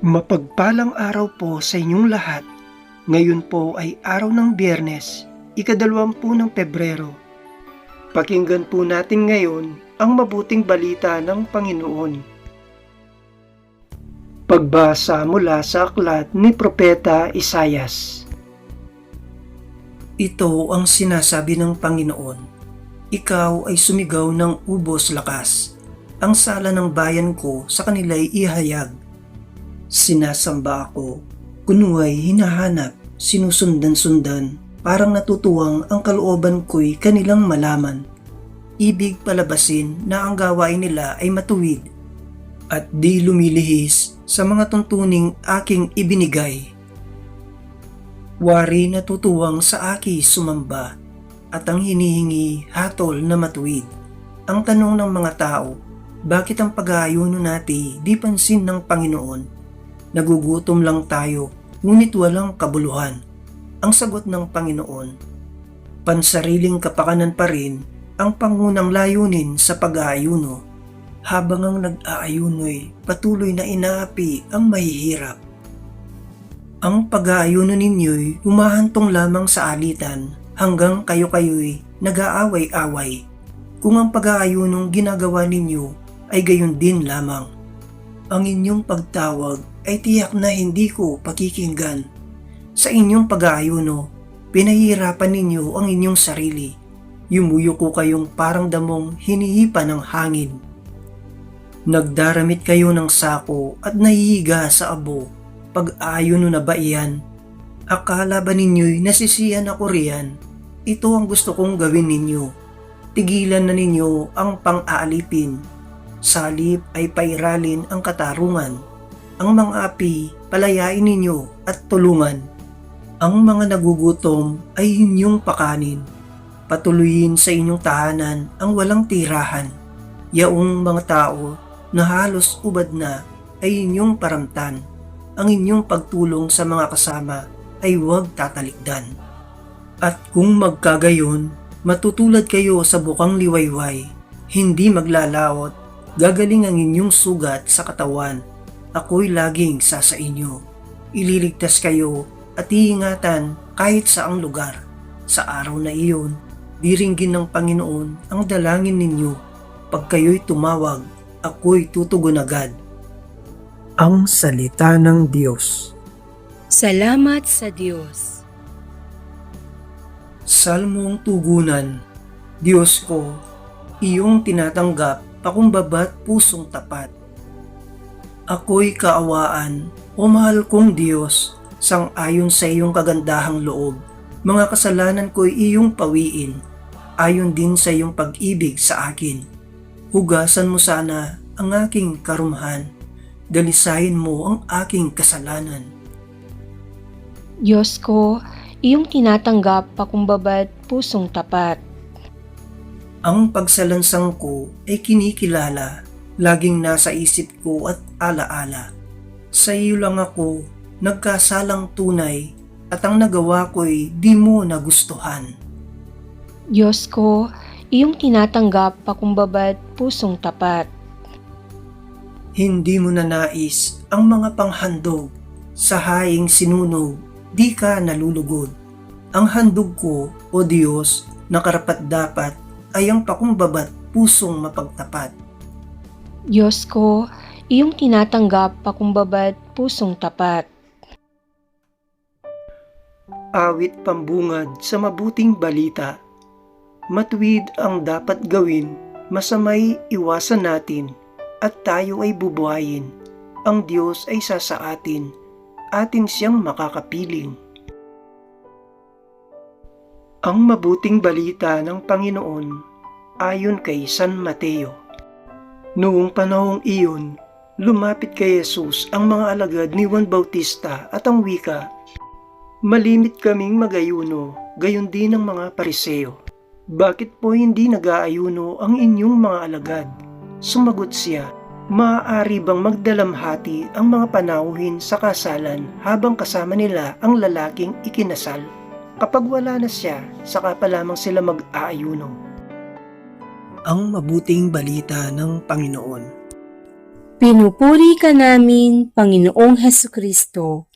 Mapagpalang araw po sa inyong lahat. Ngayon po ay araw ng Biyernes, ika-20 ng Pebrero. Pakinggan po natin ngayon ang mabuting balita ng Panginoon. Pagbasa mula sa aklat ni Propeta Isayas. Ito ang sinasabi ng Panginoon. Ikaw ay sumigaw ng ubos lakas. Ang sala ng bayan ko sa kanila'y ihayag. Sinasamba ako, kunway hinahanap, sinusundan-sundan, parang natutuwang ang kalooban ko'y kanilang malaman. Ibig palabasin na ang gawain nila ay matuwid, at di lumilihis sa mga tuntuning aking ibinigay. Wari natutuwang sa aki sumamba, at ang hinihingi hatol na matuwid. Ang tanong ng mga tao, bakit ang pag-aayuno natin di pansin ng Panginoon? Nagugutom lang tayo, ngunit walang kabuluhan. Ang sagot ng Panginoon, pansariling kapakanan pa rin ang pangunang layunin sa pag-aayuno. Habang ang nag-aayuno'y patuloy na inaapi ang mahihirap. Ang pag-aayuno ninyo'y humahantong lamang sa alitan hanggang kayo-kayo'y nag-aaway-away. Kung ang pag-aayunong ginagawa ninyo ay gayon din lamang, ang inyong pagtawag ay tiyak na hindi ko pakikinggan. Sa inyong pag-aayuno, pinahihirapan ninyo ang inyong sarili. Yumuyuko kayong parang damong hinihipa ng hangin. Nagdaramit kayo ng sako at nahihiga sa abo. Pag-aayuno na ba iyan? Akala ba ninyo'y nasisiyan ako riyan? Ito ang gusto kong gawin ninyo. Tigilan na ninyo ang pang-aalipin. Salip ay pairalin ang katarungan. Ang mga api, palayain ninyo at tulungan. Ang mga nagugutom ay inyong pakanin. Patuloyin sa inyong tahanan ang walang tirahan. Yaong mga tao na halos ubad na ay inyong paramtan. Ang inyong pagtulong sa mga kasama ay huwag tatalikdan. At kung magkagayon, matutulad kayo sa bukang liwayway, hindi maglalawot, gagaling ang inyong sugat sa katawan. Ako'y laging sa inyo. Ililigtas kayo at iingatan kahit saang lugar. Sa araw na iyon, diringgin ng Panginoon ang dalangin ninyo. Pag kayo'y tumawag, ako'y tutugon agad. Ang salita ng Diyos. Salamat sa Diyos. Salmong tugunan. Diyos ko, iyong tinatanggap pakumbaba't pusong tapat. Ako'y kaawaan, o mahal kong Diyos, sang-ayon sa iyong kagandahang loob. Mga kasalanan ko'y iyong pawiin, ayon din sa iyong pag-ibig sa akin. Hugasan mo sana ang aking karumhan, dalisayin mo ang aking kasalanan. Diyos ko, iyong tinatanggap pakumbaba't pusong tapat. Ang pagsalansang ko ay kinikilala, laging nasa isip ko at alaala. Sa iyo lang ako nagkasalang tunay at ang nagawa ko'y di mo nagustuhan. Diyos ko, iyong tinatanggap pakumbaba't pusong tapat. Hindi mo nanais ang mga panghandog, sa haing sinunog, di ka nalulugod. Ang handog ko, o Diyos, na karapat-dapat ay ang pakumbaba't pusong mapagtapat. Diyos ko, iyong tinatanggap pakumbaba't pusong tapat. Awit pambungad sa mabuting balita. Matuwid ang dapat gawin, masamay iwasan natin, at tayo ay bubuhayin. Ang Diyos ay sasaatin, atin siyang makakapiling. Ang mabuting balita ng Panginoon ayon kay San Mateo. Noong panahong iyon, lumapit kay Jesus ang mga alagad ni Juan Bautista at ang wika, malimit kaming mag-ayuno, gayon din ang mga Pariseo. Bakit po hindi nag-aayuno ang inyong mga alagad? Sumagot siya, maaari bang magdalamhati ang mga panauhin sa kasalan habang kasama nila ang lalaking ikinasal? Kapag wala na siya, saka pa lamang sila mag-aayuno. Ang mabuting balita ng Panginoon. Pinupuri ka namin, Panginoong Hesus Kristo.